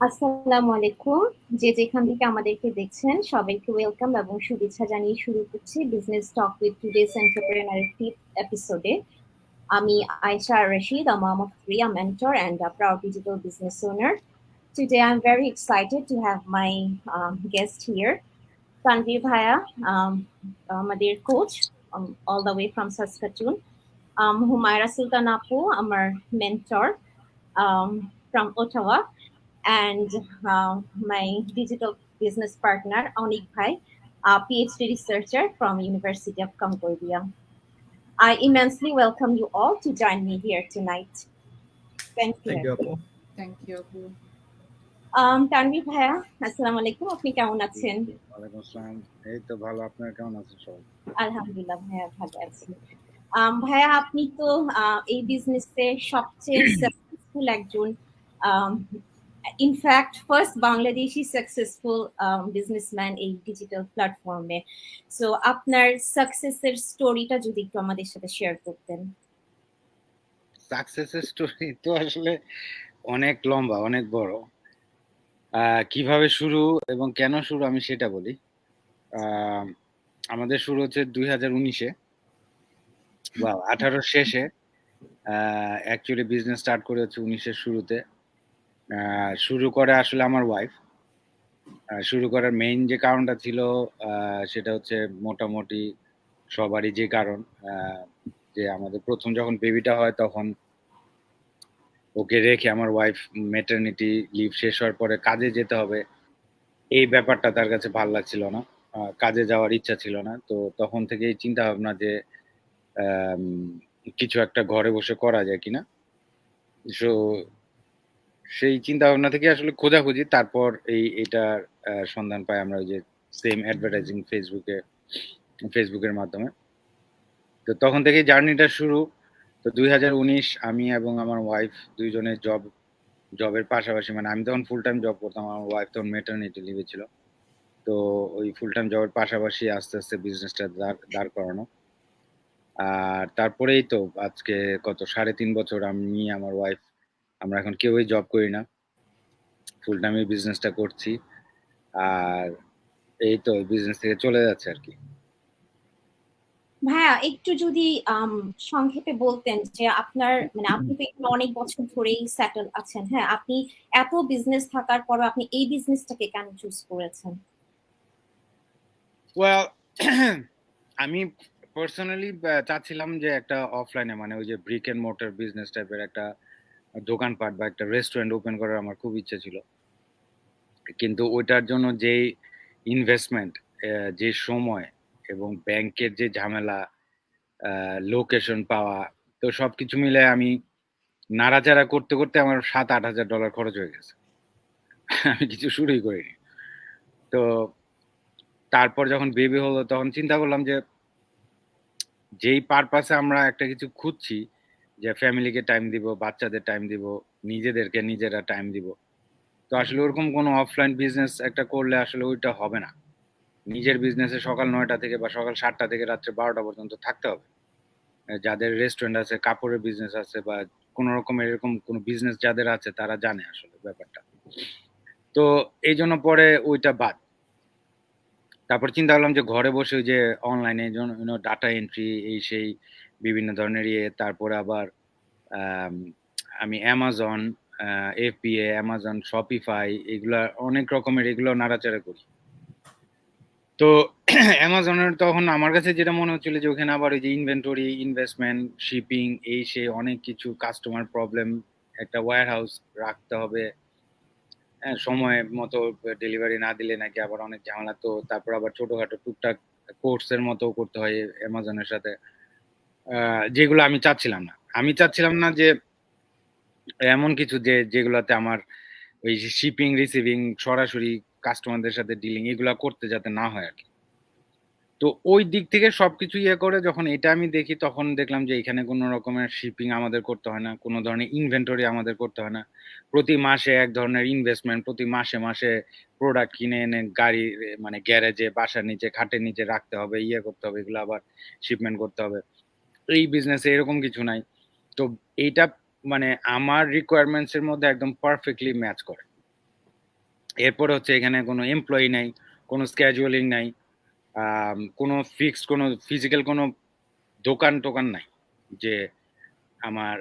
আসসালামু আলাইকুম। যে যেখান থেকে আমাদেরকে দেখছেন সবাইকে ওয়েলকাম এবং শুভেচ্ছা জানিয়ে শুরু করছি business talk with today's entrepreneur fifth এপিসোডে। আমি Aisha Rashid, a mom of three, a mentor, and a proud digital business owner. Today, I'm very excited to have my guest here, Tanvir Bhaya, আমাদের coach, all the way from Saskatoon. Humaira Sultan Apu, our mentor from Ottawa, and my digital business partner, Onik Bhai, a PhD researcher from University of Concordia. I immensely welcome you all to join me here tonight. Thank you. Thank you আপু। Thank you আপু। তানভীর ভাইয়া, আসসালামু আলাইকুম। আপনি কেমন আছেন? ওয়ালাইকুম আসসালাম। এই তো ভালো, আপনারা কেমন আছেন সবাই? আলহামদুলিল্লাহ ভাইয়া, ভালো আছি। ভাইয়া, আপনি তো এই বিজনেসে সবচেয়ে সাকসেসফুল একজন, in fact first Bangladeshi successful businessman এই ডিজিটাল প্ল্যাটফর্মে। সো আপনার সাকসেসের স্টোরিটা যদি একটু আমাদের সাথে শেয়ার করতেন। সাকসেসের স্টোরি তো আসলে অনেক লম্বা, অনেক বড়। কিভাবে শুরু এবং কেন শুরু আমি সেটা বলি। আমাদের শুরু হচ্ছে 2019-এ বা 18 শেষে। অ্যাকচুয়ালি বিজনেস স্টার্ট করে হচ্ছে 19-এর শুরুতে। শুরু করে আসলে আমার ওয়াইফ। শুরু করার মেইন যে কারণটা ছিল সেটা হচ্ছে মোটামুটি সবারই যে কারণ, যে আমাদের প্রথম যখন বেবিটা হয় তখন ওকে রেখে আমার ওয়াইফ ম্যাটারনিটি লিভ শেষ হওয়ার পরে কাজে যেতে হবে, এই ব্যাপারটা তার কাছে ভালো লাগছিল না। কাজে যাওয়ার ইচ্ছা ছিল না। তো তখন থেকেই চিন্তা ভাবনা যে কিছু একটা ঘরে বসে করা যায় কিনা। সো সেই চিন্তা ভাবনা থেকে আসলে খোঁজাখুঁজি, তারপর এটার সন্ধান পাই আমরা ওই যে সেম অ্যাডভার্টাইজিং ফেসবুকের মাধ্যমে। তো তখন থেকেই জার্নিটা শুরু। তো 2019 আমি এবং আমার ওয়াইফ দুইজনে জবের পাশাপাশি, মানে আমি তখন ফুল টাইম জব করতাম, আমার ওয়াইফ তখন মেটারনিটি লিভে ছিল। তো ওই ফুল টাইম জবের পাশাপাশি আস্তে আস্তে বিজনেসটা দাঁড় করানো। আর তারপরেই তো আজকে কত 3.5 বছর আমি আমার ওয়াইফ আমরা এখন কেউই জব করি না, ফুল টাইমে বিজনেসটা করছি। আর এই তো বিজনেস থেকে চলে যাচ্ছে আর কি। ভাইয়া, একটু যদি সংক্ষেপে বলতেন যে আপনার, মানে আপনি তো এখানে অনেক বছর ধরেই সেটেল আছেন, হ্যাঁ, আপনি এত বিজনেস থাকার পরও আপনি এই বিজনেসটাকে কেন চুজ করেছেন? ওয়েল, আমি পার্সোনালি চাচ্ছিলাম যে একটা অফলাইনে, মানে ওই যে ব্রিক এন্ড মোটর বিজনেস টাইপের একটা দোকানপাট বা একটা রেস্টুরেন্ট ওপেন করার আমার খুব ইচ্ছে ছিল। কিন্তু ওইটার জন্য যে ইনভেস্টমেন্ট, যে সময় এবং ব্যাংকের যে ঝামেলা, লোকেশন পাওয়া, তো সবকিছু মিলে আমি নাড়াচাড়া করতে করতে আমার $7,000-8,000 খরচ হয়ে গেছে। আমি কিছু শুরুই করিনি। তো তারপর যখন বেবি হলো তখন চিন্তা করলাম যে যেই পারপাসে আমরা একটা কিছু খুঁজছি, যে ফ্যামিলিকে টাইম দিব, বাচ্চাদের টাইম দিব, নিজেদেরকে নিজেরা টাইম দিব, তো আসলে ওরকম কোনো অফলাইন বিজনেস একটা করলে আসলে ওইটা হবে না। নিজের বিজনেসে সকাল 9টা থেকে বা সকাল 7টা থেকে রাত্রে 12টা পর্যন্ত থাকতে হবে। যাদের রেস্টুরেন্ট আছে, কাপড়ের বিজনেস আছে, বা কোনো রকমের এরকম কোনো বিজনেস যাদের আছে তারা জানে আসলে ব্যাপারটা। তো এই জন্য পরে ওইটা বাদ। তারপর চিন্তা করলাম যে ঘরে বসে ওই যে অনলাইনে ডাটা এন্ট্রি, এই সেই বিভিন্ন ধরনের তারপরে আবার আম, আমি অ্যামাজন, এফবিএ, অ্যামাজন, শপিফাই, এগুলা অনেক রকমের, এগুলো নাড়াচাড়া করি। তো অ্যামাজনের তখন আমার কাছে যেটা মনে হচ্ছিল যে ওখানে আবার ওই যে ইনভেন্টরি, ইনভেস্টমেন্ট, শিপিং, এই সে অনেক কিছু, কাস্টমার প্রবলেম, একটা ওয়্যার হাউস রাখতে হবে, হ্যাঁ, সময় মতো ডেলিভারি না দিলে নাকি আবার অনেক ঝামেলা। তো তারপর আবার ছোটখাটো টুকটাক কোর্সের মতো করতে হয় অ্যামাজনের সাথে, যেগুলো আমি চাচ্ছিলাম না। আমি চাচ্ছিলাম না যে এমন কিছু যেগুলাতে আমার ওই শিপিং, রিসিভিং, সরাসরি কাস্টমারদের সাথে ডিলিং, এগুলা করতে যাতে না হয় আর কি। তো ওই দিক থেকে সবকিছু করে যখন এটা আমি দেখি, তখন দেখলাম যে এখানে কোনো রকমের শিপিং আমাদের করতে হয় না, কোনো ধরনের ইনভেন্টরি আমাদের করতে হয় না। প্রতি মাসে এক ধরনের ইনভেস্টমেন্ট, প্রতি মাসে মাসে প্রোডাক্ট কিনে এনে গাড়ি, মানে গ্যারেজে, বাসার নিচে, খাটের নিচে রাখতে হবে, করতে হবে, এগুলো আবার শিপমেন্ট করতে হবে। এই বিজনেসে এরকম কিছু নাই। তো এইটা মানে আমার রিকোয়ারমেন্টস এর মধ্যে একদম পারফেক্টলি ম্যাচ করে। এরপরে হচ্ছে এখানে কোনো এমপ্লয়ি নাই, কোনো স্ক্যাজুয়ালিং নাই, কোনো ফিক্সড কোনো ফিজিক্যাল কোনো দোকান টোকান নাই যে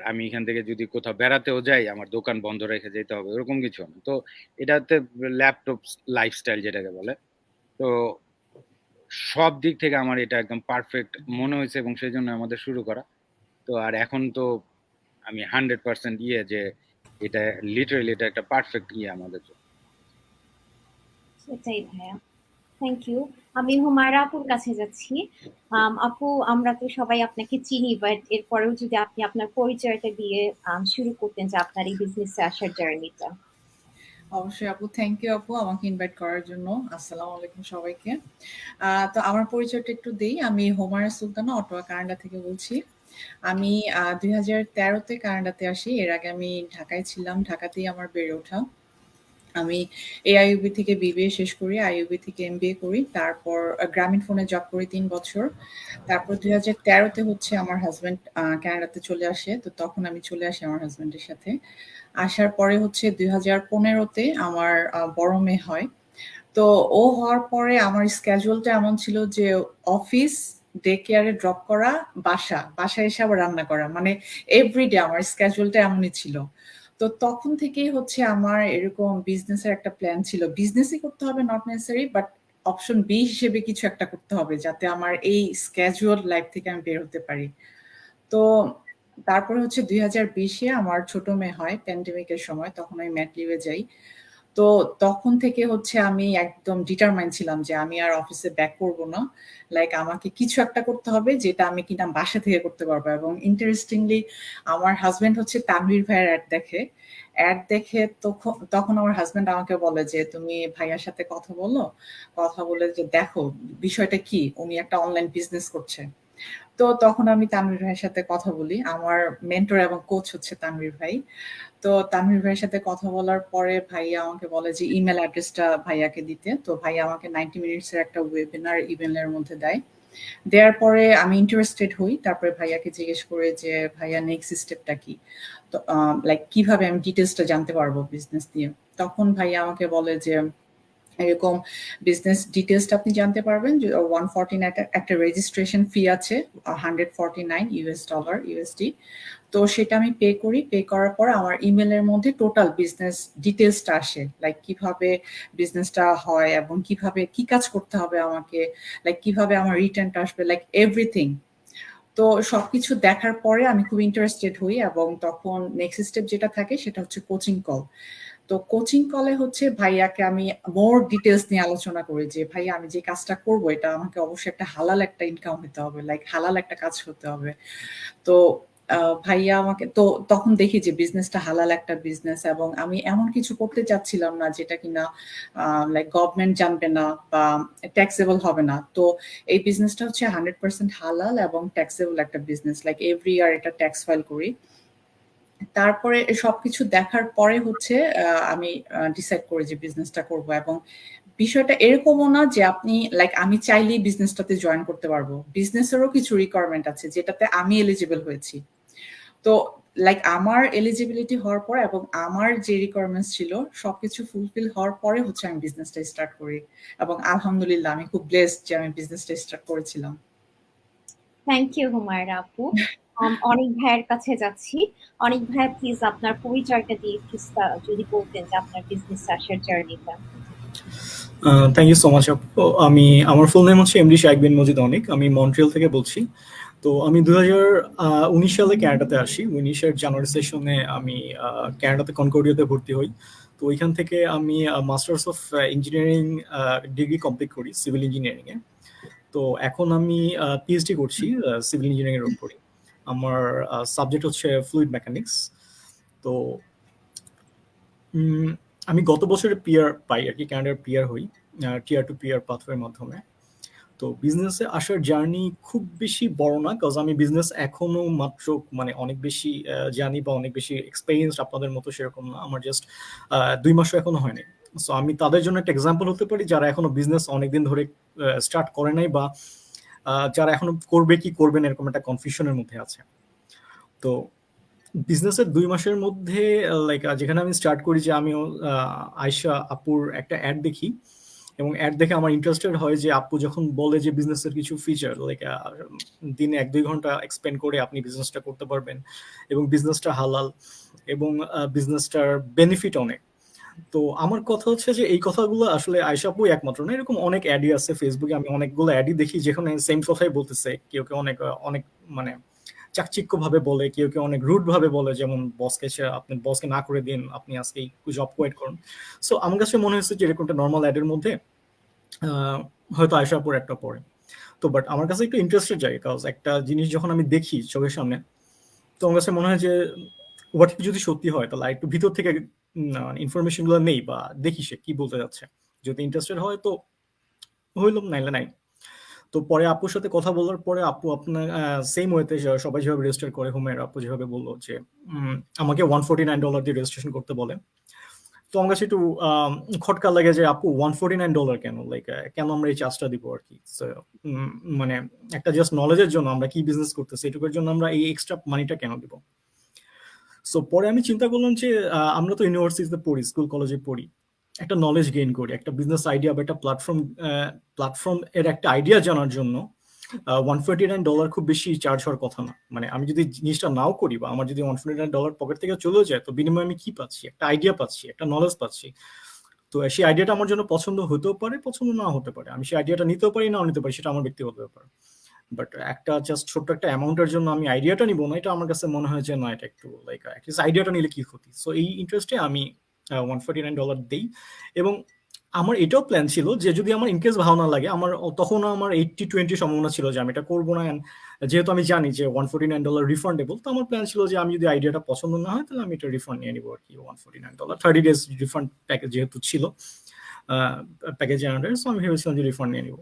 আমি এখান থেকে যদি কোথাও বেড়াতেও যাই আমার দোকান বন্ধ রেখে যেতে হবে, ওরকম কিছু না। তো এটাতে ল্যাপটপ লাইফস্টাইল যেটাকে বলে। তো সব দিক থেকে আমার এটা একদম পারফেক্ট মনে হয়েছে এবং সেই জন্য আমাদের শুরু করা। তো আর এখন তো আমি 100% যে এটা লিটারেলি এটা একটা পারফেক্ট আমাদের জন্য। সেটাই ভাইয়া, থ্যাংক ইউ। আমি হুমায়রা আপুর কাছে যাচ্ছি। আপু, আমরা তো সবাই আপনাকে চিনি, বাট এরপরেও যদি আপনি আপনার পরিচয়টা দিয়ে শুরু করতেন যে আপনার এই বিজনেসে আসার জার্নিটা। অবশ্যই আপু, থ্যাংক ইউ আপু আমাকে ইনভাইট করার জন্য। আসসালামু আলাইকুম সবাইকে। তো আমার পরিচয়টা একটু দেই। আমি হুমায়রা সুলতানা, অটোয়া কানাডা থেকে বলছি। আমি 2013-তে কানাডাতে আসি। এর আগে আমি ঢাকায় ছিলাম, ঢাকাতেই আমার বেড়ে ওঠা। আমি এআইইউবি থেকে বিবিএ শেষ করি, আইইউবি থেকে এমবিএ করি, তারপর গ্রামীণ ফোনে জব করি 3 বছর। তারপর 2013-তে হচ্ছে আমার হাজব্যান্ড কানাডাতে চলে আসে, তো তখন আমি চলে আসি আমার হাজব্যান্ডের সাথে। আসার পরে হচ্ছে 2015-তে আমার বড় মেয়ে হয়। তো ও হওয়ার পরে আমার স্ক্যাজুয়ালটা এমন ছিল যে অফিস, ডে কেয়ারে ড্রপ করা, বাসায় এসে আবার রান্না করা, মানে এভরিডে আমার স্ক্যাজুয়ালটা এমনই ছিল। তো তখন থেকেই হচ্ছে আমার এরকম বিজনেসের একটা প্ল্যান ছিল, বিজনেসই করতে হবে not necessary, but option B হিসেবে কিছু একটা করতে হবে যাতে আমার এই স্ক্যাজুয়াল লাইফ থেকে আমি বের হতে পারি। তো তারপরে হচ্ছে 2020-এ আমার ছোট মেয়ে হয় প্যান্ডেমিকের সময়, তখন আমি ম্যাট লিভে যাই। তো তখন থেকে হচ্ছে আমি একদম ডিটারমাইন্ড ছিলাম যে আমি আর অফিসে ব্যাক করব না। লাইক আমাকে কিছু একটা করতে হবে যেটা আমি কিনা বাসা থেকে করতে পারবো। এবং ইন্টারেস্টিংলি আমার হাজবেন্ড হচ্ছে তানভীর ভাইয়ের অ্যাড দেখে তখন তখন আমার হাজবেন্ড আমাকে বলে যে তুমি ভাইয়ার সাথে কথা বলো, কথা বলে যে দেখো বিষয়টা কি, উনি একটা অনলাইন বিজনেস করছে। তো তখন আমি তানভীর ভাইয়ের সাথে কথা বলি। আমার মেন্টর এবং কোচ হচ্ছে তানভীর ভাই। তো তানভীর ভাইয়ের সাথে কথা বলার পরে ভাইয়া আমাকে বলে যে ইমেল অ্যাড্রেসটা ভাইয়াকে দিতে। তো ভাইয়া আমাকে 90 মিনিটসের একটা ওয়েবিনার ইমেলের মধ্যে দেয়। দেওয়ার পরে আমি ইন্টারেস্টেড হই। তারপরে ভাইয়াকে জিজ্ঞেস করে যে ভাইয়া নেক্সট স্টেপটা কি, তো লাইক কিভাবে আমি ডিটেলসটা জানতে পারবো বিজনেস নিয়ে। তখন ভাইয়া আমাকে বলে যে এরকম বিজনেস ডিটেলসটা আপনি জানতে পারবেন যে 149 একটা রেজিস্ট্রেশন ফি আছে, $149 ইউএসডি। তো সেটা আমি পে করি। পে করার পর আমার ইমেলের মধ্যে টোটাল বিজনেস ডিটেলসটা আসে, লাইক কিভাবে বিজনেসটা হয় এবং কিভাবে কি কাজ করতে হবে আমাকে, লাইক কিভাবে আমার রিটার্নটা আসবে, লাইক এভরিথিং। তো সবকিছু দেখার পরে আমি খুব ইন্টারেস্টেড হই এবং তখন নেক্সট স্টেপ যেটা থাকে সেটা হচ্ছে কোচিং কল। তো কোচিং কলে হচ্ছে ভাইয়াকে আমি মোর ডিটেলস নিয়ে আলোচনা করি যে ভাইয়া আমি যে কাজটা করব এটা আমাকে অবশ্যই একটা হালাল একটা ইনকাম হতে হবে, লাইক হালাল একটা কাজ হতে হবে। তো ভাইয়া আমাকে তো তখন দেখি যে বিজনেসটা হালাল একটা বিজনেস এবং আমি এমন কিছু করতে চাচ্ছিলাম না যেটা কিনা লাইক গভর্নমেন্ট জানবে না বা ট্যাক্সেবল হবে না। তো এই বিজনেসটা হচ্ছে 100% হালাল এবং ট্যাক্সেবল একটা বিজনেস, লাইক এভরি ইয়ার এটা ট্যাক্স ফাইল করি। তারপরে সবকিছু দেখার পরে হচ্ছে আমি ডিসাইড করি যে বিজনেসটা করব। এবং বিষয়টা এরকমও না যে আপনি লাইক আমি চাইলেই বিজনেসটাতে জয়েন করতে পারবো, বিজনেসেরও কিছু রিকোয়ারমেন্ট আছে যেটাতে আমি এলিজিবল হয়েছি। তো লাইক আমার এলিজিবিলিটি হওয়ার পরে এবং আমার যে রিকোয়ারমেন্টস ছিল সবকিছু ফুলফিল হওয়ার পরে হচ্ছে আমি বিজনেসটা স্টার্ট করি। এবং আলহামদুলিল্লাহ আমি খুব ব্লেসড যে আমি বিজনেসটা স্টার্ট করেছিলাম। থ্যাংক ইউ হুমায়রা আপু। অনেক ভাইয়ের কাছে যাচ্ছি। অনেক ভাইয়া, প্লিজ আপনার পরিচয়টা দিয়ে যদি বলতেন যে আপনার বিজনেস আসার জার্নিটা। থ্যাংক ইউ সো মাচ আপু। আমার ফুল নেম হচ্ছে এমডি শাইখ বিন মজিদ অনিক। আমি মন্ট্রিয়াল থেকে বলছি। তো আমি 2019 সালে কানাডাতে আসি। 19-এর জানুয়ারি সেশনে আমি কানাডাতে কনকর্ডিয়াতে ভর্তি হই। তো ওইখান থেকে আমি masters of engineering degree complete করি সিভিল ইঞ্জিনিয়ারিং এ। তো এখন আমি পিএইচডি করছি সিভিল ইঞ্জিনিয়ারিং এর উপরে। আমার সাবজেক্ট হচ্ছে ফ্লুইড মেকানিক্স। তো আমি গত বছরে পিআর পাই আর কি, কানাডার পিআর হই টিয়ার টু পিআর পাথওয়ের মাধ্যমে। তো বিজনেসে আসার জার্নি খুব বেশি বড় না, কারণ আমি বিজনেস এখনো মাত্র মানে অনেক বেশি জানি বা অনেক বেশি এক্সপেরিয়েন্স আপনাদের মতো সেরকম না। আমার জাস্ট 2 মাসও এখনো হয়নি। সো আমি তাদের জন্য একটা এক্সাম্পল হতে পারি যারা এখনো বিজনেস অনেকদিন ধরে স্টার্ট করে নাই বা যারা এখনো করবে কি করবে না এরকম একটা কনফিউশনের মধ্যে আছে। তো বিজনেসের 2 মাসের মধ্যে লাইক যেখানে আমি স্টার্ট করি যে আমিও আয়েশা আপুর একটা অ্যাড দেখি এবং অ্যাড দেখে আমার ইন্টারেস্টেড হয় যে আপু যখন বলে যে বিজনেসের কিছু ফিচার লাইক দিনে 1-2 ঘন্টা এক্সপেন্ড করে আপনি বিজনেসটা করতে পারবেন এবং বিজনেসটা হালাল এবং বিজনেসটার বেনিফিট অনেক। তো আমার কথা হচ্ছে যে এই কথাগুলো আসলে আয়েশা আপুই একমাত্র না, এরকম অনেক অ্যাডই আছে ফেসবুকে, আমি অনেকগুলো অ্যাডই দেখি যেখানে সেম কথাই বলতেছে, কেউ কেউ অনেক অনেক মানে চাকচিক্য ভাবে বলে, কেউ কেউ অনেক রুড ভাবে বলে, যেমন বসকে আপনি বসকে না করে দিন, আপনি আজকে জব কোয়েট করুন। সো আমার কাছে মনে হয়েছে যে এরকমটা নর্মাল অ্যাডের মধ্যে হয়তো আয়েশা আপুর একটা পড়ে। তো বাট আমার কাছে একটু ইন্টারেস্টেড যায়, কারণ একটা জিনিস যখন আমি দেখি চোখের সামনে, তো আমার কাছে মনে হয় যে হোয়াট যদি সত্যি হয় তাহলে একটু ভিতর থেকে ইনফরমেশন গুলো নেই বা দেখি সে কি বলতে যাচ্ছে, যদি ইন্টারেস্টেড হয় তো হইলাম, নাইলে নাই। তো পরে আপুর সাথে কথা বলার পরে আপু আপনার সেম ওয়েতে সবাই যেভাবে রেজিস্টার করে, হুমের আপু যেভাবে বললো যে আমাকে $149 দিয়ে রেজিস্ট্রেশন করতে বলে। তো আমার কাছে একটু খটকা লাগে যে আপু $149 কেন, লাইক কেন আমরা এই চার্জটা দিব আর কি। So, মানে একটা জাস্ট নলেজের জন্য আমরা কি বিজনেস করতেছি এটুকুর জন্য আমরা এই এক্সট্রা মানিটা কেন দিব। সো পরে আমি চিন্তা করলাম যে আমরা তো ইউনিভার্সিটিতে পড়ি, স্কুল কলেজে পড়ি, একটা নলেজ গেইন করি, একটা বিজনেস আইডিয়া বা একটা প্ল্যাটফর্ম এর একটা আইডিয়া জানার জন্য $149 খুব বেশি চার্জ হওয়ার কথা না। মানে আমি যদি জিনিসটা নাও করি বা আমার যদি $149 পকেট থেকে চলে যায়, তো বিনিময়ে আমি কি পাচ্ছি, একটা আইডিয়া পাচ্ছি, একটা নলেজ পাচ্ছি। তো সেই আইডিয়াটা আমার জন্য পছন্দ হতেও পারে, পছন্দ না হতে পারে, আমি সেই আইডিয়াটা নিতেও পারি, নাও নিতে পারি, সেটা আমার ব্যক্তিগত ব্যাপার। বাট একটা জাস্ট ছোট্ট একটা অ্যামাউন্টের জন্য আমি আইডিয়াটা নিব না, এটা আমার কাছে মনে হয় যে না, এটা একটু লাইক অ্যাটলিস্ট আইডিয়াটা নিলে কি ক্ষতি। সো এই ইন্টারেস্টে আমি $149 দিই। এবং আমার এটাও প্ল্যান ছিল যে যদি আমার ইনকেস ভালো না লাগে, তখন আমার 80-20 সম্ভাবনা ছিল যে আমি এটা করবো না। And যেহেতু আমি জানি যে $149 রিফান্ডেবল, তো আমার প্ল্যান ছিল যে আমি যদি আইডিয়াটা পছন্দ না হয় তাহলে আমি এটা রিফান্ড নিয়ে নিবো আর কি। $149 30 days রিফান্ড প্যাকেজ যেহেতু ছিল প্যাকেজের আন্ডারে, সো আমি ভেবেছিলাম যে রিফান্ড নিয়ে নিবো।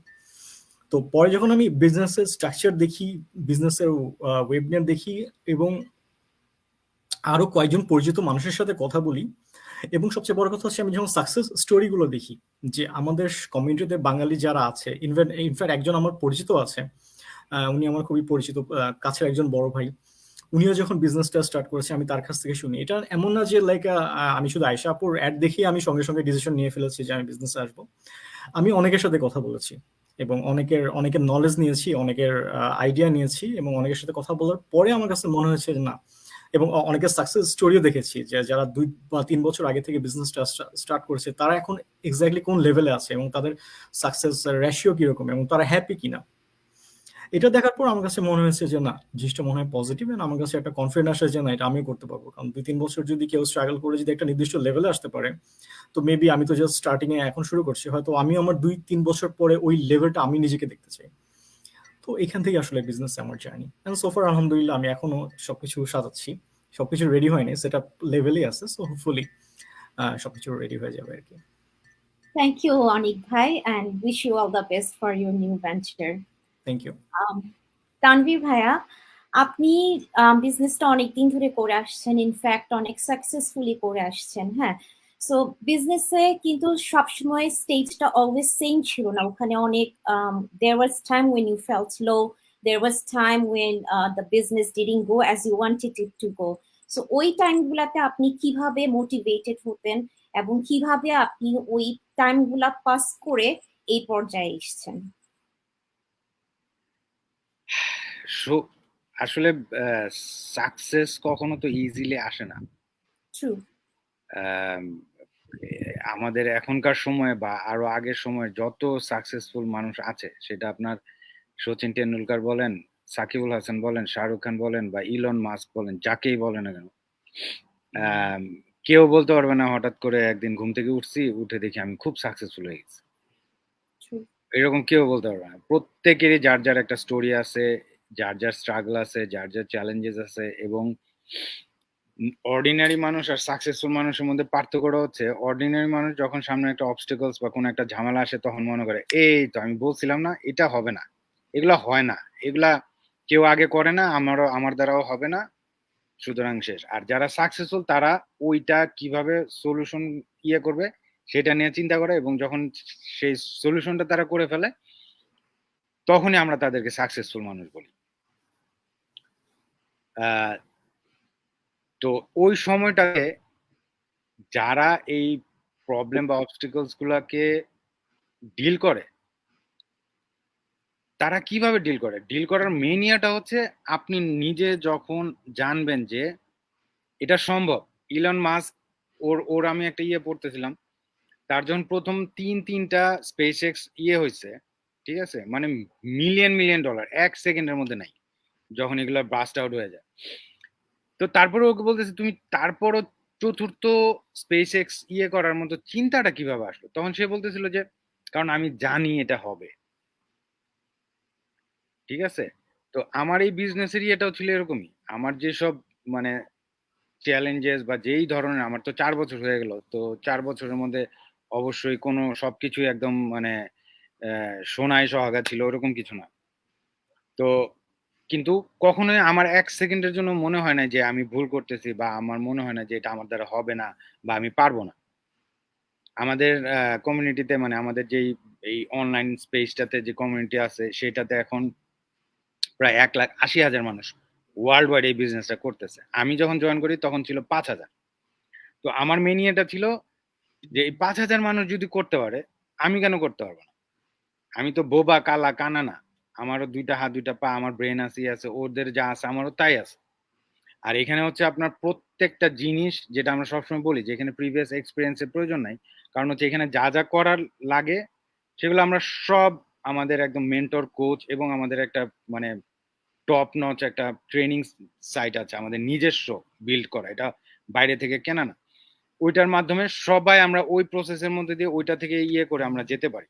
তো পরে যখন আমি বিজনেসের স্ট্রাকচার দেখি, বিজনেসের ওয়েবনেম দেখি এবং আরো কয়েকজন পরিচিত মানুষের সাথে কথা বলি, এবং সবচেয়ে বড় কথা হচ্ছে আমি যখন সাকসেস স্টোরিগুলো দেখি যে আমাদের কমিউনিটিতে বাঙালি যারা আছে, ইনফ্যাক্ট একজন আমার পরিচিত আছে, উনি আমার খুবই পরিচিত, কাছের একজন বড় ভাই, উনিও যখন বিজনেসটা স্টার্ট করেছে আমি তার কাছ থেকে শুনি। এটা এমন না যে লাইক আমি শুধু আয়েশা আপুর অ্যাড দেখি আমি সঙ্গে সঙ্গে ডিসিশন নিয়ে ফেলেছি যে আমি বিজনেসে আসবো। আমি অনেকের সাথে কথা বলেছি এবং অনেকের নলেজ নিয়েছি, অনেকের আইডিয়া নিয়েছি, এবং অনেকের সাথে কথা বলার পরে আমার কাছে মনে হয়েছে যে না, এবং অনেকের সাকসেস স্টোরিও দেখেছি যে যারা 2 বা 3 বছর আগে থেকে বিজনেসটা স্টার্ট করেছে তারা এখন এক্স্যাক্টলি কোন লেভেলে আছে এবং তাদের সাকসেস রেশিও কিরকম এবং তারা হ্যাপি কিনা। এটা দেখার পর আমার কাছে মনে হয়েছে যে না, জিনিসটা মনে হয় পজিটিভ, এন্ড আমার কাছে একটা কনফিডেন্স আসে যে না, এটা আমিও করতে পারবো। কারণ 2-3 বছর যদি কেউ স্ট্রাগল করে যদি একটা নির্দিষ্ট লেভেলে আসতে পারে, তো মেবি আমি তো জাস্ট স্টার্টিং এ এখন শুরু করছি, হয়তো আমি আমার 2-3 বছর পরে ওই লেভেলটা আমি নিজেকে দেখতে চাই। তো এখান থেকে আসলে বিজনেস আমার জার্নি, এন্ড সোফার আলহামদুলিল্লাহ আমি এখনো সবকিছু সাজাচ্ছি, সবকিছু রেডি হয়নি, সেটা লেভেলেই আছে। সো হোপফুলি সবকিছু রেডি হয়ে যাবে আর কি। Thank you, Anik Bhai, and wish you all the best for your new venture. Thank you. Tanvir ভাইয়া, আপনি বিজনেসটা অনেকদিন ধরে করে আসছেন, ইনফ্যাক্ট অনেক সাকসেসফুলি করে আসছেন। হ্যাঁ, সো বিজনেসে কিন্তু সবসময় স্টেজটা অলওয়েজ সেম ছিল না, ওখানে অনেক there was time when you felt low, there was time when the business didn't go as you wanted it to go. So ওই টাইমগুলোতে আপনি কিভাবে মোটিভেটেড হতেন এবং কিভাবে আপনি ওই টাইমগুলা পাস করে এই পর্যায়ে এসেছেন? আসলে সাকসেস কখনো তো ইজিলি আসে না। ট্রু। আমাদের এখনকার সময়ে বা আরো আগের সময়ে যত সাকসেসফুল মানুষ আছে, সেটা আপনার সচিন টেন্ডুলকার বলেন, সাকিবুল হাসান বলেন, শাহরুখ খান বলেন বা ইলন মাস্ক বলেন, যাকেই বলেন না কেন, কেউ বলতে পারবে না হঠাৎ করে একদিন ঘুম থেকে উঠে দেখি আমি খুব সাকসেসফুল হয়ে গেছি। এরকম কেউ বলতে পারবে না। প্রত্যেকেরই যার যার একটা স্টোরি আছে, যার যার স্ট্রাগল আছে, যার যার চ্যালেঞ্জেস আছে। এবং অর্ডিনারি মানুষ আর সাকসেসফুল মানুষের মধ্যে পার্থক্যটা হচ্ছে, অর্ডিনারি মানুষ যখন সামনে একটা অবস্টেকলস বা কোনো একটা ঝামেলা আসে তখন মনে করে এই তো আমি বলছিলাম না এটা হবে না। এগুলা হয় না, এগুলা কেউ আগে করে না, আমার দ্বারাও হবে না, সুতরাং শেষ। আর যারা সাকসেসফুল তারা ওইটা কিভাবে সলিউশন করবে সেটা নিয়ে চিন্তা করে, এবং যখন সেই সলিউশনটা তারা করে ফেলে তখনই আমরা তাদেরকে সাকসেসফুল মানুষ বলি। তো ওই সময়টাতে যারা এই প্রবলেম বা অবস্টিকলস গুলাকে ডিল করে, তারা কিভাবে ডিল করে? ডিল করার মেইন ইয়াটা হচ্ছে আপনি নিজে যখন জানবেন যে এটা সম্ভব। ইলন মাস্ক ওর আমি একটা পড়তেছিলাম, তার যখন প্রথম তিনটা স্পেস এক্স হয়েছে, ঠিক আছে, মানে মিলিয়ন মিলিয়ন ডলার 1 সেকেন্ডের মধ্যে নাই, যখন এগুলো ব্লাস্ট আউট হয়ে যায়। তো তারপরে ওকে বলতেছে তুমি তারপরও চতুর্থ স্পেস এক্স করার মতো চিন্তাটা কিভাবে আসলো? তখন সে বলতেছিল যে কারণ আমি জানি এটা হবে। ঠিক আছে, তো আমার এই বিজনেসের এটাও ছিল এরকমই। আমার যেসব মানে চ্যালেঞ্জেস বা যেই ধরনের, আমার তো 4 বছর হয়ে গেল, তো 4 বছরের মধ্যে অবশ্যই কোনো সবকিছু একদম মানে সোনায় সোহাগা ছিল ওরকম কিছু না। তো কিন্তু কখনোই আমার 1 সেকেন্ডের জন্য মনে হয় না যে আমি ভুল করতেছি, বা আমার মনে হয় না যে এটা আমার দ্বারা হবে না বা আমি পারবো না। আমাদের কমিউনিটিতে মানে আমাদের যেই এই অনলাইন স্পেসটাতে যে কমিউনিটি আছে সেটাতে এখন প্রায় 1,80,000 মানুষ ওয়ার্ল্ড ওয়াইড এই বিজনেসটা করতেছে। আমি যখন জয়েন করি তখন ছিল 5,000। তো আমার মেন ইয়েটা ছিল যে এই 5,000 মানুষ যদি করতে পারে, আমি কেন করতে পারবো না? আমি তো বোবা কালা কানা না। আমারও 2টা হাত 2টা পা, আমার ব্রেন আছে, ওদের যা আছে আমারও তাই আছে। আর এখানে হচ্ছে আপনার প্রত্যেকটা জিনিস, যেটা আমরা সবসময় বলি যে এখানে প্রিভিয়াস এক্সপিরিয়েন্সের প্রয়োজন নাই। কারণ হচ্ছে এখানে যা যা করার লাগে সেগুলো আমরা সব, আমাদের একদম মেন্টর কোচ এবং আমাদের একটা মানে টপ নচ একটা ট্রেনিং সাইট আছে আমাদের নিজস্ব বিল্ড করা, এটা বাইরে থেকে কেনা না। ওইটার মাধ্যমে সবাই আমরা ওই প্রসেসের মধ্যে দিয়ে ওইটা থেকে করে আমরা যেতে পারি।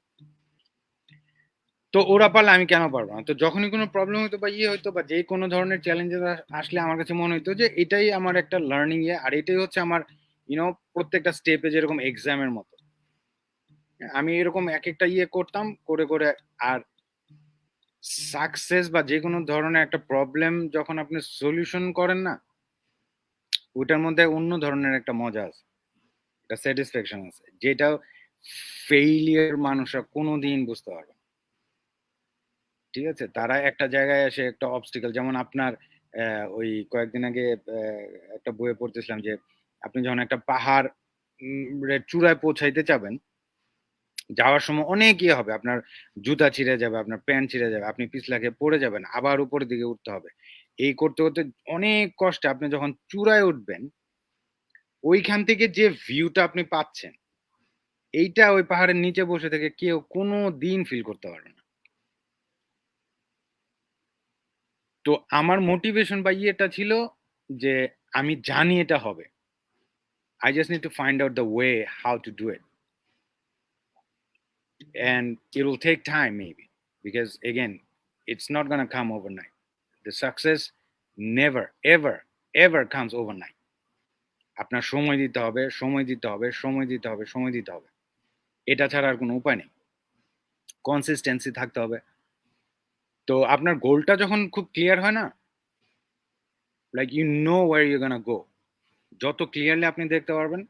তো ওরা পারলে আমি কেন পারবো না? তো যখনই কোনো প্রবলেম হইতো বা হইতো বা যে কোনো ধরনের চ্যালেঞ্জেস আসলে আমার কাছে মনে হইতো যে এটাই আমার একটা লার্নিং আর এটাই হচ্ছে আমার প্রত্যেকটা স্টেপে যেরকম এক্সামের মতো আমি এরকম এক একটা করতাম করে করে। আর সাকসেস বা যে কোনো ধরনের একটা প্রবলেম যখন আপনি সলিউশন করেন না, ওটার মধ্যে অন্য ধরনের একটা মজা আছে, একটা স্যাটিসফ্যাকশন আছে, যেটা ফেইলিয়ার মানুষরা কোনোদিন বুঝতে পারবে না। ঠিক আছে, তারা একটা জায়গায় এসে একটা অবস্টিকেল, যেমন আপনার ওই কয়েকদিন আগে একটা বইয়ে পড়তেছিলাম যে আপনি যখন একটা পাহাড় চূড়ায় পৌঁছাইতে যাবেন, যাওয়ার সময় অনেক হবে, আপনার জুতা ছিঁড়ে যাবে, আপনার প্যান্ট ছিঁড়ে যাবে, আপনি পিছলা খেয়ে পড়ে যাবেন, আবার উপরের দিকে উঠতে হবে। এই করতে করতে অনেক কষ্টে আপনি যখন চূড়ায় উঠবেন, ওইখান থেকে যে ভিউটা আপনি পাচ্ছেন, এইটা ওই পাহাড়ের নিচে বসে থেকে কেউ কোনো দিন ফিল করতে পারবে না। তো আমার মোটিভেশন বা ইয়েটা ছিল যে আমি জানি এটা হবে, I just need to find out the way how to do it, and it will take time maybe, because again it's not gonna come overnight. The success never ever ever comes overnight. আপনার সময় দিতে হবে, সময় দিতে হবে, সময় দিতে হবে, সময় দিতে হবে। এটা ছাড়া আর কোনো উপায় নেই। কনসিস্টেন্সি থাকতে হবে। তো আপনার গোলটা যখন খুব ক্লিয়ার হয় না, like you know where you gonna go, যত ক্লিয়ারলি আপনি দেখতে পারবেন,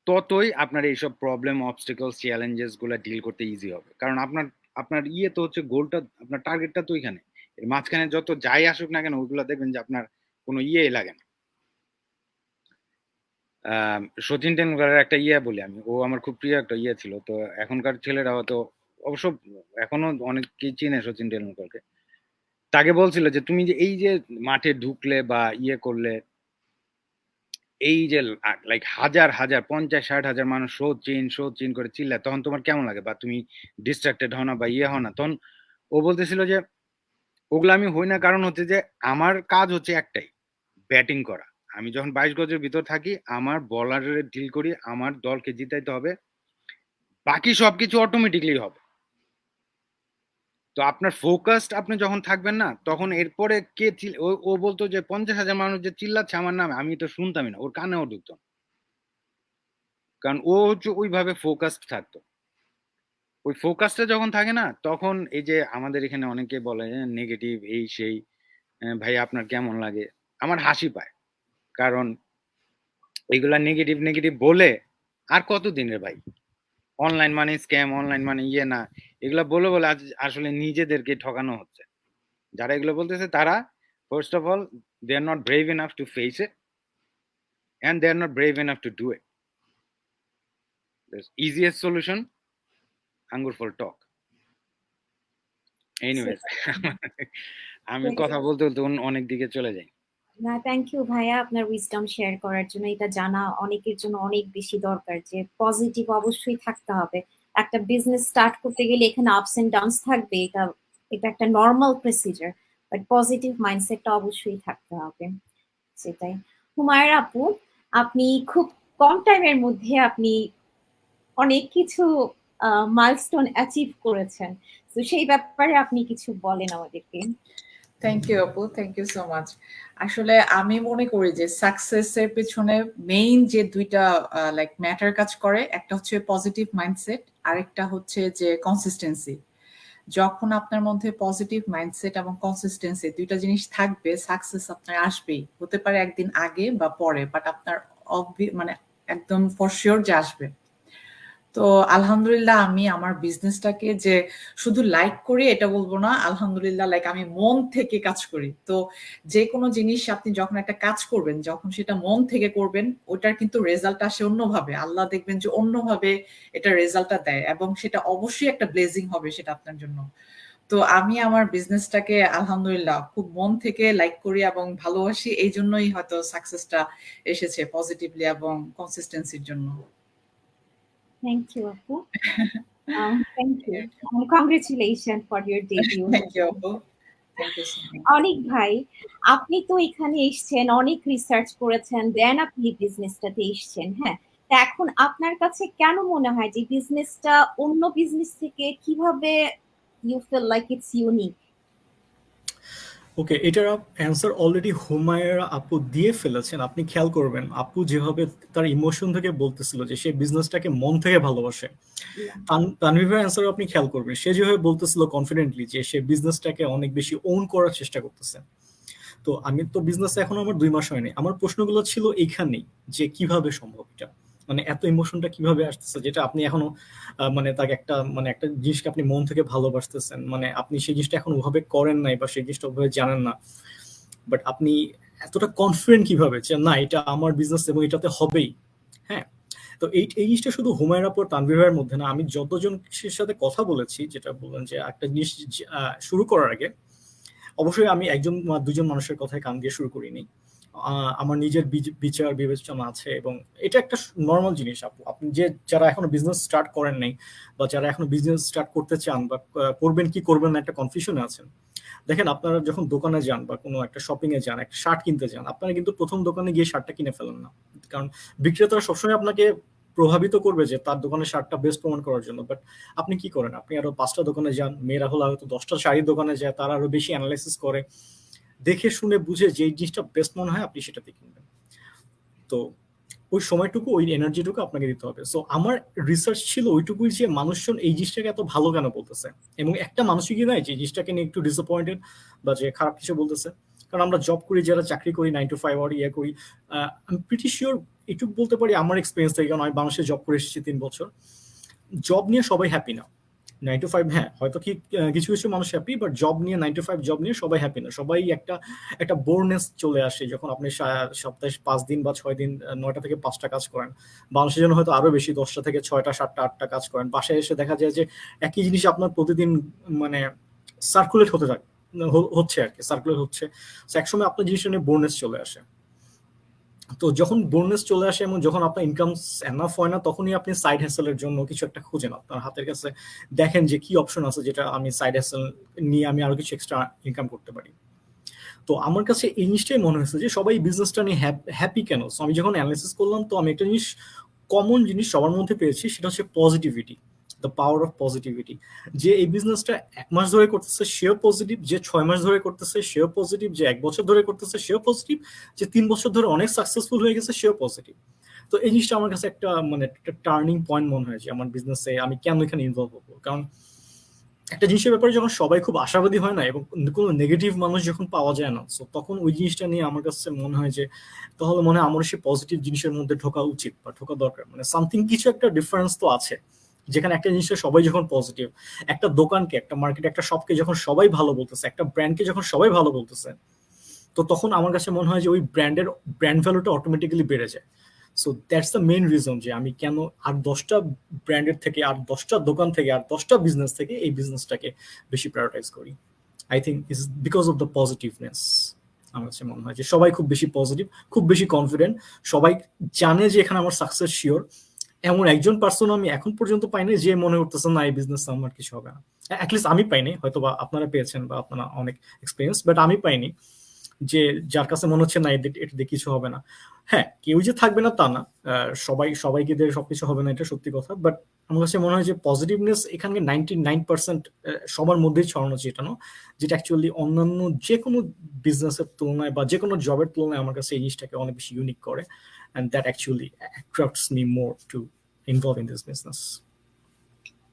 ততই আপনার এইসব প্রবলেম, অবস্টিকলস, চ্যালেঞ্জেস গুলা ডিল করতে ইজি হবে। কারণ আপনার আপনার তো হচ্ছে গোলটা, আপনার টার্গেটটা তো ওইখানে। এর মাঝখানে যত যাই আসুক না কেন, ওইগুলা দেখবেন যে আপনার কোনো লাগে না। সচিন টেন্ডুলকারের একটা বলি আমি, ও আমার খুব প্রিয় একটা ছিল। তো এখনকার ছেলেরা হয়তো অবশ্য এখনো অনেকেই চিনে সচিন টেন্ডুলকারকে। তাকে বলছিল যে তুমি যে এই যে মাঠে ঢুকলে বা করলে, এই যে লাইক হাজার হাজার 50-60 হাজার মানুষ সচিন করে চিল্লায়, তখন তোমার কেমন লাগে? বা তুমি ডিস্ট্রাক্টেড হও না বা হও না? তখন ও বলতেছিল যে ওগুলো আমি হই না, কারণ হচ্ছে যে আমার কাজ হচ্ছে একটাই, ব্যাটিং করা। আমি যখন 22 গজের ভিতর থাকি, আমার বলারের ডিল করি, আমার দলকে জিতাইতে হবে, বাকি সবকিছু অটোমেটিকলি হবে। তো আপনার ফোকাসড আপনি যখন থাকবেন না, তখন এরপরে কে ও বলতো যে 50,000 মানুষ যে চিল্লাচ্ছে আমার নামে, আমি তো শুনতামই না, ওর কানেও ঢুকতো না। কারণ ও হচ্ছে ওইভাবে ফোকাসড থাকতো। ওই ফোকাসটা যখন থাকে না, তখন এই যে আমাদের এখানে অনেকে বলে নেগেটিভ এই সেই, ভাই আপনার কেমন লাগে? আমার হাসি পায়। কারণ এগুলা নেগেটিভ নেগেটিভ বলে আর কতদিনের ভাই? অনলাইন মানে স্ক্যাম, অনলাইন মানে না, এগুলা বলে বলে আসলে নিজেদেরকে ঠকানো হচ্ছে। যারা এগুলো বলতেছে তারা First of all, they are not brave enough to face it, and they are not brave enough to do it. The easiest solution, Angur for talk. Anyways, আমি কথা বলতে বলতে অনেক দিকে চলে যাই। না, থ্যাংক ইউ ভাইয়া আপনার উইজডম শেয়ার করার জন্য। এটা জানা অনেকের জন্য অনেক বেশি দরকার যে পজিটিভ অবশ্যই থাকতে হবে। একটা বিজনেস স্টার্ট করতে গেলে এখানে আপস এন্ড ডাউনস থাকবে, এটা একটা নর্মাল প্রসিজার, বাট পজিটিভ মাইন্ডসেটটা অবশ্যই থাকতে হবে। সেটাই। হুমায়রা আপু, আপনি খুব কম টাইমের মধ্যে আপনি অনেক কিছু মাইলস্টোন অ্যাচিভ করেছেন, তো সেই ব্যাপারে আপনি কিছু বলেন আমাদেরকে। থ্যাংক ইউ আপু, থ্যাংক ইউ সো মাচ। আসলে আমি মনে করি যে সাকসেসের পেছনে মেইন যে দুইটা লাইক ম্যাটার কাজ করে, একটা হচ্ছে পজিটিভ মাইন্ডসেট, আরেকটা হচ্ছে যে কনসিস্টেন্সি। যখন আপনার মধ্যে পজিটিভ মাইন্ডসেট এবং কনসিস্টেন্সি দুইটা জিনিস থাকবে, সাকসেস আপনার আসবেই। হতে পারে একদিন আগে বা পরে, বাট আপনার মানে একদম ফর শিওর যে আসবে। তো আলহামদুলিল্লাহ আমি আমার বিজনেসটাকে যে শুধু লাইক করি এটা বলবো না, আলহামদুলিল্লাহ লাইক আমি মন থেকে কাজ করি। তো যে কোনো জিনিস আপনি যখন একটা কাজ করবেন, যখন সেটা মন থেকে করবেন, ওটার কিন্তু রেজাল্ট আসে অন্যভাবে। আল্লাহ দেখবেন যে অন্যভাবে এটা রেজাল্টটা দেয়, এবং সেটা অবশ্যই একটা ব্লেজিং হবে সেটা আপনার জন্য। তো আমি আমার বিজনেসটাকে আলহামদুলিল্লাহ খুব মন থেকে লাইক করি এবং ভালোবাসি, এই জন্যই হয়তো সাকসেসটা এসেছে পজিটিভলি এবং কনসিস্টেন্সির জন্য। Thank you, Apu. Thank you. Congratulations for your debut. Thank you, Apu. Thank you so much. অনেক ভাই, আপনি তো এখানে এসেছেন, অনেক রিসার্চ করেছেন, দেন আপনি বিজনেসটাতে এসেছেন। হ্যাঁ, তা এখন আপনার কাছে কেন মনে হয় যে বিজনেসটা অন্য বিজনেস থেকে কিভাবে you feel like it's unique? Okay, এটার অ্যান্সার অলরেডি হুমায়রা আপু দিয়ে ফেলেছেন। আপনি খেয়াল করবেন আপু যেভাবে তার ইমোশন থেকে বলতেছিল যে সে বিজনেসটাকে মন থেকে ভালোবাসে। তানভীরের অ্যান্সার আপনি খেয়াল করবেন, সে যেভাবে বলতেছিল কনফিডেন্টলি যে সে বিজনেসটাকে অনেক বেশি ওন করার চেষ্টা করতেছে। তো আমি তো বিজনেসে এখনো আমার 2 মাস হয়নি, আমার প্রশ্নগুলো ছিল এইখানেই যে কিভাবে সম্ভব এটা, মানে এত ইমোশনটা কিভাবে আসতেছে, যেটা আপনি এখনো মানে তাকে একটা জিনিসকে আপনি মন থেকে ভালোবাসতেছেন, মানে আপনি সেই জিনিসটা এখন ওভাবে করেন নাই বা সেই জিনিসটা ওভাবে জানেন না, বাট আপনি এতটা কনফিডেন্ট কিভাবে যে না এটা আমার বিজনেস এবং এটাতে হবেই। হ্যাঁ, তো এই জিনিসটা শুধু হুমায়রা আপু তানভীর ভাইয়ের মধ্যে না, আমি যতজনের সাথে কথা বলেছি, যেটা বললেন যে একটা জিনিস শুরু করার আগে অবশ্যই আমি একজন বা দুজন মানুষের কথায় কান দিয়ে শুরু করিনি, আমার নিজের বিচার বিবেচনা আছে, এবং এটা একটা নর্মাল জিনিস। আপনি যে যারা এখনো বিজনেস স্টার্ট করেন নাই বা যারা এখনো বিজনেস স্টার্ট করতে চান বা করবেন কি করবেন না একটা কনফিউশনে আছেন, দেখেন আপনারা যখন দোকানে যান বা কোনো একটা শপিং এ যান, একটা শার্ট কিনতে যান, আপনারা কিন্তু প্রথম দোকানে গিয়ে শার্টটা কিনে ফেলেন না, কারণ বিক্রেতারা সবসময় আপনাকে প্রভাবিত করবে যে তার দোকানের শার্টটা বেস্ট প্রমাণ করার জন্য। বাট আপনি কি করেন, আপনি আরো 5টা দোকানে যান, মেয়েরা হলো হয়তো 10টা শাড়ির দোকানে যায়, তারা আরো বেশি অ্যানালাইসিস করে, দেখে শুনে বুঝে যে জিনিসটা বেস্ট মনে হয় আপনি সেটাতে কিনবেন। তো ওই সময়টুকু ওই এনার্জিটুকু আপনাকে দিতে হবে। সো আমার রিসার্চ ছিল ওইটুকুই যে মানুষজন এই জিনিসটাকে এত ভালো কেন বলতেছে, এবং একটা মানুষই কি নাই যে জিনিসটাকে নিয়ে একটু ডিসঅ্যাপয়েন্টেড বা যে খারাপ কিছু বলতেছে। কারণ আমরা জব করি, যারা চাকরি করি 9 to 5 আওয়ার করি, আমি প্রিটি শিওর এটুকু বলতে পারি আমার এক্সপিরিয়েন্স থেকে, কারণ আমি বাংলাদেশে জব করে এসেছি 3 বছর, জব নিয়ে সবাই হ্যাপি না। 9 to 5 হ্যাঁ হয়তো কি কিছু কিছু মানুষ হ্যাপি, বাট জব নিয়ে 9 to 5 জব নিয়ে সবাই হ্যাপি না। সবাই একটা বোরনেস চলে আসে যখন আপনি সপ্তাহে 5 দিন বা 6 দিন 9টা থেকে 5টা কাজ করেন। বাংলাদেশের জন্য হয়তো আরো বেশি 10টা থেকে 6টা 7টা 8টা কাজ করেন, বাসায় এসে দেখা যায় যে একই জিনিস আপনার প্রতিদিন মানে সার্কুলেট হচ্ছে আর কি, সার্কুলেট হচ্ছে। একসময় আপনার জিনিসটা নিয়ে বোরনেস চলে আসে। তো যখন বোনাস চলে আসে এবং যখন আপনার ইনকাম এনাফ হয় না, তখনই আপনি সাইড হ্যাসেলের জন্য কিছু একটা খুঁজেন, আপনার হাতের কাছে দেখেন যে কি অপশন আছে যেটা আমি সাইড হ্যাসেল নিয়ে আমি আরো কিছু এক্সট্রা ইনকাম করতে পারি। তো আমার কাছে এই জিনিসটাই মনে হয়েছে যে সবাই বিজনেসটা নিয়ে হ্যাপি কেন। সো আমি যখন অ্যানালাইসিস করলাম, তো আমি একটা জিনিস কমন জিনিস সবার মধ্যে পেয়েছি, সেটা হচ্ছে positivity, the power of positivity. যে এই বিজনেসটা 1 মাস ধরে করতেছে সেও পজিটিভ, যে 6 মাস ধরে করতেছে সেও পজিটিভ, যে 1 বছর ধরে করতেছে সেও পজিটিভ, যে 3 বছর ধরে অনেক সাকসেসফুল হয়ে গেছে সেও পজিটিভ। তো এই জিনিসটা আমার কাছে একটা একটা টার্নিং পয়েন্ট মনে হয় যে আমার বিজনেসে আমি কেন এখানে ইনভলভ হবো। কারণ একটা জিনিসের ব্যাপারে যখন সবাই খুব আশাবাদী হয় না এবং কোনো নেগেটিভ মানুষ যখন পাওয়া যায় না, সো তখন ওই জিনিসটা নিয়ে আমার কাছে মনে হয় যে তাহলে মনে হয় আমার সেই পজিটিভ জিনিসের মধ্যে ঢোকা উচিত বা ঢোকা দরকার। মানে সামথিং কিছু একটা ডিফারেন্স তো আছে, যেখানে একটা জিনিসটা সবাই যখন পজিটিভ, একটা দোকানকে, একটা মার্কেট, একটা শপকে যখন সবাই ভালো বলতেছে, একটা ব্র্যান্ডকে যখন সবাই ভালো বলতেছে, তো তখন আমার কাছে মনে হয় যে ওই ব্র্যান্ড ভ্যালুটা অটোমেটিক্যালি বেড়ে যায়। So that's the main reason যে আমি কেন আর 10টা ব্র্যান্ডের থেকে, আর 10টা দোকান থেকে, আর 10টা বিজনেস থেকে এই বিজনেসটাকে বেশি প্রায়োরিটাইজ করি। I think it's because of the positiveness. আমার কাছে মনে হয় যে সবাই খুব বেশি পজিটিভ, খুব বেশি কনফিডেন্ট, সবাই জানে যে এখানে আমার সাকসেস শিওর। এমন একজন পার্সন আমি এখন পর্যন্ত পাইনি যে মনে করতেছে না এই বিজনেস আমার কিছু হবে না। অ্যাটলিস্ট আমি পাইনি, হয়তো বা আপনারা পেয়েছেন বা আপনারা অনেক এক্সপিরিয়েন্স, বাট আমি পাইনি যে যার কাছে মনে হচ্ছে না এটা দিয়ে কিছু হবে না। হ্যাঁ, কেউ যে থাকবে না তা না, সবাইকে দিয়ে সবকিছু হবে না, এটা সত্যি কথা। বাট আমার কাছে মনে হয় যে পজিটিভনেস এখানে 99% সবার মধ্যেই ছড়ানো ছিটানো, যেটা অ্যাকচুয়ালি অন্যান্য যে কোনো বিজনেসের তুলনায় বা যে কোনো জবের তুলনায় আমার কাছে এই জিনিসটাকে অনেক বেশি ইউনিক করে, and that actually attracts me more to involve in this business.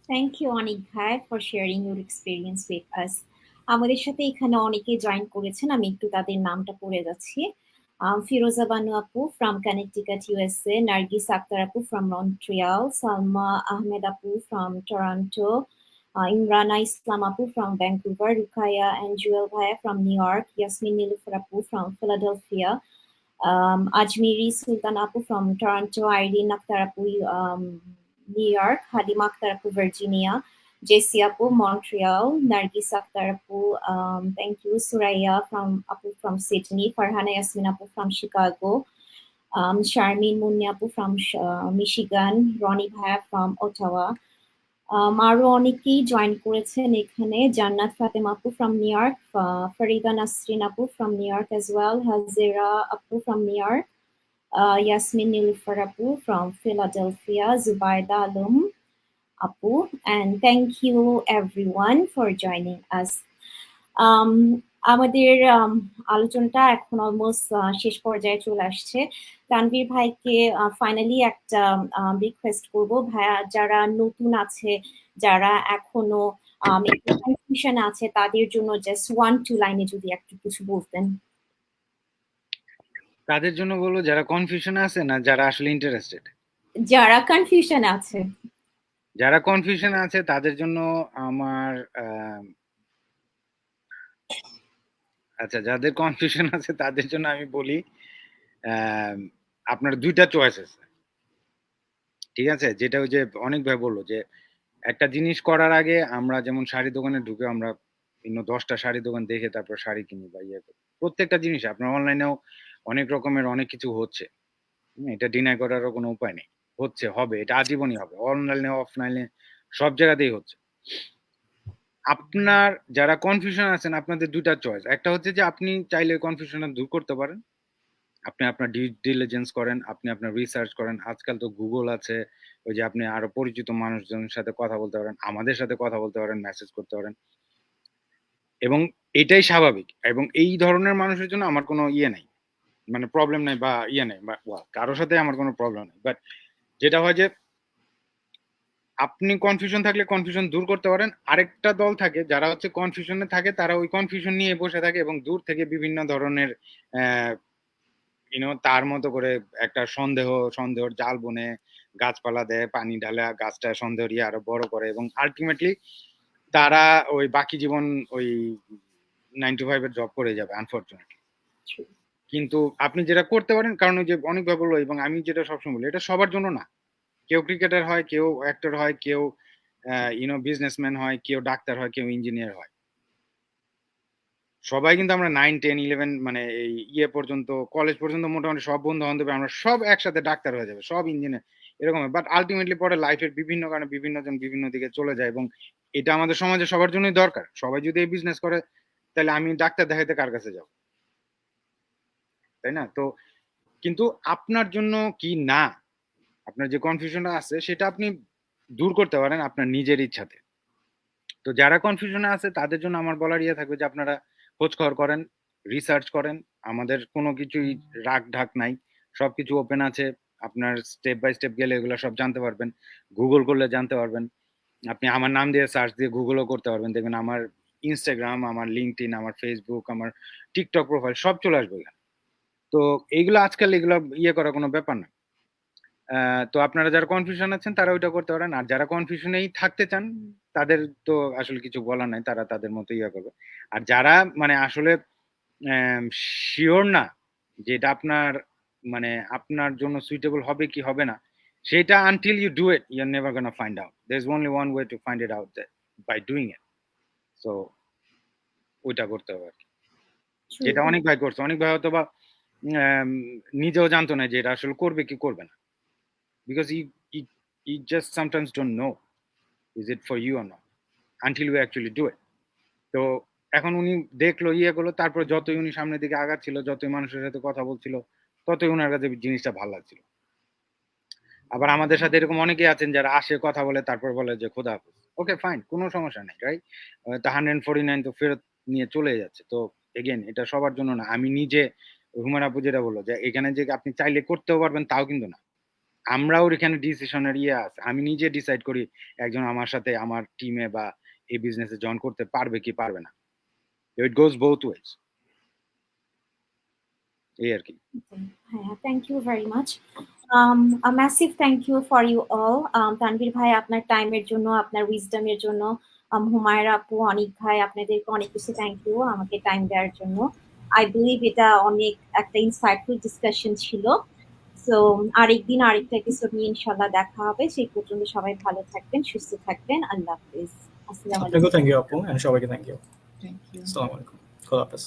Thank you Anik ভাই for sharing your experience with us. আমাদের সাথে এখানে অনেকে জয়েন করেছেন, আমি একটু তাদের নামটা পড়ে যাচ্ছি। ফিরোজা বানু আপু from Connecticut USA, Nargis Akter আপু ফ্রম মন্ট্রিয়াল, সালমা আহমেদ আপু ফ্রম টরন্টো, ইমরানা ইসলাম আপু from Vancouver, Rukaya and Jewel ভাইয়া from New York, Yasmin Nilufar আপু from Philadelphia, Ajmiri Sultan Apu from Toronto, Irene Akhtar Apu, New York, Halima Akhtar Apu, Virginia, JC Apu, Montreal, Nargis Akhtar Apu, thank you, Suraya Apu from Sydney, Farhana Yasmin Apu from Chicago, Sharmin Munni Apu from Michigan, Ronnie Bhaya from Ottawa. আরো অনেকেই join করেছেন এখানে, জান্নাত ফাতেমা আপু from New York, Farida Nasrin আপু from New York as well, Hajira আপু from New York, Yasmin Nilufar Apu from Philadelphia, Zubaida Alum Apu, and thank you everyone for joining us. আমাদের আলোচনাটা এখন অলমোস্ট শেষ পর্যায়ে চলে আসছে। তানভীর ভাইকে ফাইনালি একটা রিকোয়েস্ট করবো, ভাইয়া যারা নতুন আছে, যারা এখনো কনফিউশন আছে, তাদের জন্য জাস্ট 1-2 লাইনে যদি একটু কিছু বলতেন। তাদের জন্য বলবো যারা কনফিউশন আছে না যারা আসলে ইন্টারেস্টেড? যারা কনফিউশন আছে। যারা কনফিউশন আছে তাদের জন্য আমার আচ্ছা, যাদের কনফিউশন আছে তাদের জন্য আমি বলি আপনার দুইটা চয়েস আছে, ঠিক আছে? যেটা ওই যে অনেক ভাই বললো যে একটা জিনিস করার আগে আমরা যেমন শাড়ি দোকানে ঢুকে আমরা 10টা শাড়ি দোকান দেখে তারপর শাড়ি কিনি বা ইয়ে করি। প্রত্যেকটা জিনিস আপনার অনলাইনেও অনেক রকমের অনেক কিছু হচ্ছে, এটা ডিনাই করারও কোনো উপায় নেই, হচ্ছে, হবে, এটা আজীবনই হবে, অনলাইনে অফলাইনে সব জায়গাতেই হচ্ছে। আপনার যারা কনফিউশন আছেন আপনাদের দুইটা চয়েস, একটা হচ্ছে যে আপনি চাইলে কনফিউশনটা দূর করতে পারেন, আপনি আপনার ডিউ ডিলিজেন্স করেন, আপনি আপনার রিসার্চ করেন, আজকাল তো গুগল আছে, ওই যে আপনি আরো পরিচিত মানুষজনের সাথে কথা বলতে পারেন, আমাদের সাথে কথা বলতে পারেন, মেসেজ করতে পারেন, এবং এটাই স্বাভাবিক। এবং এই ধরনের মানুষের জন্য আমার কোনো ইয়ে নাই, মানে প্রবলেম নাই বা ইয়ে নাই, বা কারোর সাথে আমার কোনো প্রবলেম নেই। বাট যেটা হয় যে আপনি কনফিউশন থাকলে কনফিউশন দূর করতে পারেন। আরেকটা দল থাকে যারা হচ্ছে কনফিউশনে থাকে, তারা ওই কনফিউশন নিয়ে বসে থাকে এবং দূর থেকে বিভিন্ন ধরনের তার মতো করে একটা সন্দেহর জাল বুনে গাছপালা দেয়, পানি ঢালে, গাছটা সন্দেহ দিয়ে আরো বড় করে, এবং আলটিমেটলি তারা ওই বাকি জীবন ওই 9 to 5 এর জব করে যাবে আনফরচুনেটলি। কিন্তু আপনি যেটা করতে পারেন, কারণ ওই যে অনেকভাবে বললো, এবং আমি যেটা সবসময় বলি, এটা সবার জন্য না। কেউ ক্রিকেটার হয়, কেউ অ্যাক্টর হয়, কেউ বিজনেসম্যান হয়, কেউ ডাক্তার হয়, কেউ ইঞ্জিনিয়ার হয়। সবাই কিন্তু আমরা 9, 10, 11 মানে এই ইয়ে পর্যন্ত, কলেজ পর্যন্ত মোটামুটি সব বন্ধু বান্ধব আমরা সব একসাথে ডাক্তার হয়ে যাবে, সব ইঞ্জিনিয়ার এরকম। বাট আলটিমেটলি পরে লাইফের বিভিন্ন কারণে বিভিন্ন জন বিভিন্ন দিকে চলে যায়, এবং এটা আমাদের সমাজে সবার জন্যই দরকার। সবাই যদি এই বিজনেস করে তাহলে আমি ডাক্তার দেখাইতে কার কাছে যাব, তাই না? তো কিন্তু আপনার জন্য কি না, আপনার যে কনফিউশনটা আছে সেটা আপনি দূর করতে পারেন আপনার নিজের ইচ্ছাতে। তো যারা কনফিউশনে আছে তাদের জন্য আমার বলার ইয়ে থাকবে যে আপনারা খোঁজ খবর করেন, রিসার্চ করেন। আমাদের কোনো কিছুই রাগ ঢাক নাই, সবকিছু ওপেন আছে, আপনার স্টেপ বাই স্টেপ গেলে এগুলো সব জানতে পারবেন, গুগল করলে জানতে পারবেন। আপনি আমার নাম দিয়ে সার্চ দিয়ে গুগলও করতে পারবেন, দেখবেন আমার ইনস্টাগ্রাম, আমার লিঙ্কডইন, আমার ফেসবুক, আমার টিকটক প্রোফাইল সব চলে আসবে এখানে। তো এইগুলো আজকাল এগুলো ইয়ে করার কোনো ব্যাপার না। তো আপনারা যারা কনফিউশন আছেন তারা ওইটা করতে পারেন, আর যারা কনফিউশনেই থাকতে চান তাদের তো আসলে কিছু বলার নাই, তারা তাদের মতো ইয়ে করবে। আর যারা মানে আসলে শিওর না যে এটা আপনার মানে আপনার জন্য সুইটেবল হবে কি হবে না, সেটা until you do it you are never gonna find out. There is only one way to find it out, by doing it. So ওইটা করতে হবে আর কি। True. যেটা অনেক ভাই করছে, অনেক ভাই হয়তো বা নিজেও জানতো না যে এটা আসলে করবে কি করবে না, because you just sometimes don't know is it for you or not until you actually do it. তো এখন উনি দেখলো ইয়ে করলো, তারপর যতই উনি সামনের দিকে আগাচ্ছিল, যতই মানুষের সাথে কথা বলছিল, ততই ওনার কাছে জিনিসটা ভালো লাগছিল। আবার আমাদের সাথে এরকম অনেকেই আছেন যারা আসে কথা বলে তারপর বলে যে খোদা হাফেজ, ওকে ফাইন, কোনো সমস্যা নেই, রাইট? তা 149 তো ফেরত নিয়ে চলে যাচ্ছে। তো এগেন এটা সবার জন্য না। আমি নিজে হুমায়রা আপু যেটা বললো যে এখানে যে আপনি চাইলে করতেও পারবেন তাও কিন্তু না, আমরাও এখানে ডিসিশনের ইয়ে আছে। আমি নিজে ডিসাইড করি একজন আমার সাথে আমার টিমে বা এই বিজনেসে জয়েন করতে পারবে কি পারবে না। ইট গোজ বোথ ওয়েজ, এই আর কি। Thank you very much. A massive thank you for you all. Tanvir ভাই আপনার টাইমের জন্য, আপনার উইজডমের জন্য, হুমায়রা আপু, অনিক ভাই আপনাদেরকে অনেক কিছু থ্যাংক ইউ আমাকে টাইম দেওয়ার জন্য। আই বিলিভ এটা অনেক একটা ইনসাইটফুল ডিসকাশন ছিল। সো আরেকদিন আরেকটা এপিসোড নিয়ে ইনশাল্লাহ দেখা হবে। সেই পর্যন্ত সবাই ভালো থাকবেন, সুস্থ থাকবেন। আল্লাহ হাফেজ। আসসালামু আলাইকুম। আপনাকেও থ্যাংক ইউ আপু, এন্ড সবাইকে থ্যাংক ইউ। Thank you. আসসালামু আলাইকুম, খোদা হাফেজ।